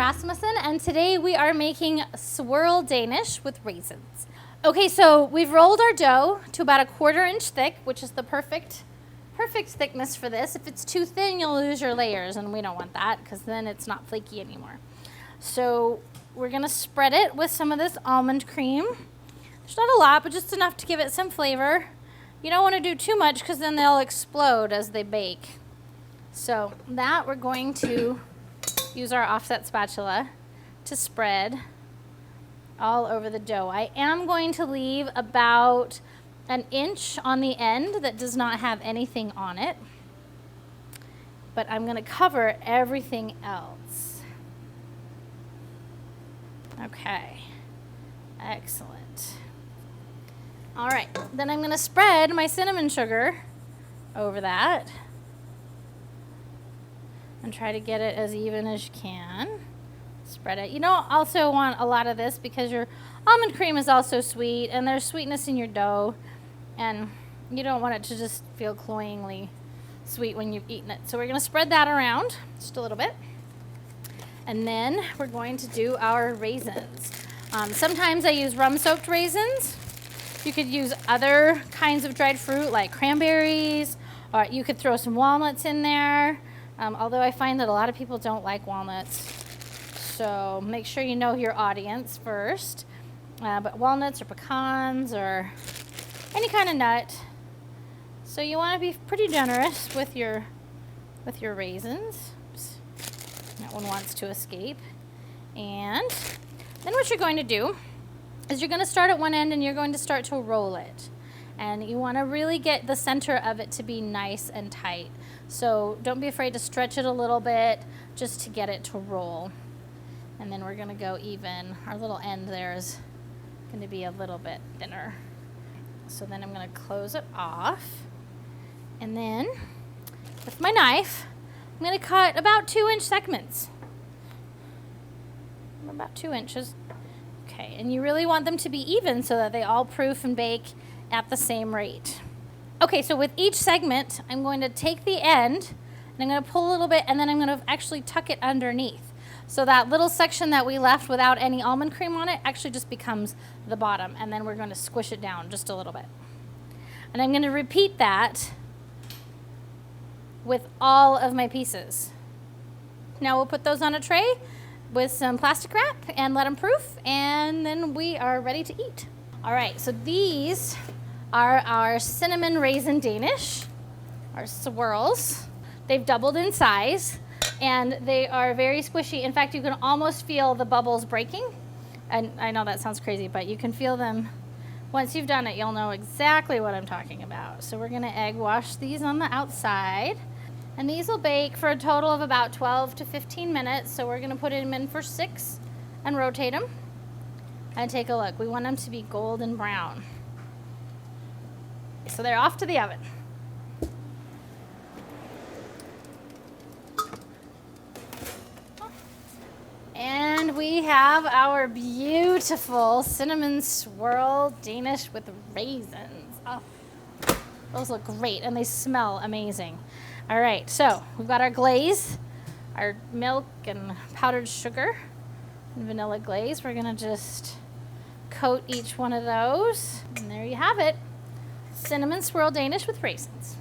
Rasmussen, and today we are making swirl Danish with raisins. Okay, so we've rolled our dough to about 1/4 inch thick, which is the perfect thickness for this. If it's too thin, you'll lose your layers, and we don't want that because then it's not flaky anymore. So we're gonna spread it with some of this almond cream. There's not a lot, but just enough to give it some flavor. You don't want to do too much because then they'll explode as they bake. So that we're going to use our offset spatula to spread all over the dough. I am going to leave about 1 inch on the end that does not have anything on it, but I'm going to cover everything else. Okay, excellent. All right, then I'm going to spread my cinnamon sugar over that and try to get it as even as you can. Spread it. You don't also want a lot of this because your almond cream is also sweet and there's sweetness in your dough, and you don't want it to just feel cloyingly sweet when you've eaten it. So we're going to spread that around just a little bit, and then we're going to do our raisins. Sometimes I use rum-soaked raisins. You could use other kinds of dried fruit like cranberries, or you could throw some walnuts in there, although I find that a lot of people don't like walnuts. So make sure you know your audience first. But walnuts or pecans or any kind of nut. So you want to be pretty generous with your raisins. Oops. That one wants to escape. And then what you're going to do is you're going to start at one end and you're going to start to roll it. And you want to really get the center of it to be nice and tight. So don't be afraid to stretch it a little bit just to get it to roll. And then we're going to go even. Our little end there is going to be a little bit thinner. So then I'm going to close it off. And then with my knife, I'm going to cut about 2-inch segments. About 2 inches. Okay, and you really want them to be even so that they all proof and bake at the same rate. Okay, so with each segment, I'm going to take the end and I'm going to pull a little bit, and then I'm going to actually tuck it underneath. So that little section that we left without any almond cream on it actually just becomes the bottom, and then we're going to squish it down just a little bit. And I'm going to repeat that with all of my pieces. Now we'll put those on a tray with some plastic wrap and let them proof, and then we are ready to eat. All right, so these are our cinnamon raisin Danish, our swirls. They've doubled in size and they are very squishy. In fact, you can almost feel the bubbles breaking. And I know that sounds crazy, but you can feel them. Once you've done it, you'll know exactly what I'm talking about. So we're gonna egg wash these on the outside. And these will bake for a total of about 12 to 15 minutes. So we're gonna put them in for 6 and rotate them. And take a look. We want them to be golden brown. So they're off to the oven. And we have our beautiful cinnamon swirl Danish with raisins. Oh, those look great and they smell amazing. All right, so we've got our glaze, our milk and powdered sugar and vanilla glaze. We're gonna just coat each one of those. And there you have it, cinnamon swirl Danish with raisins.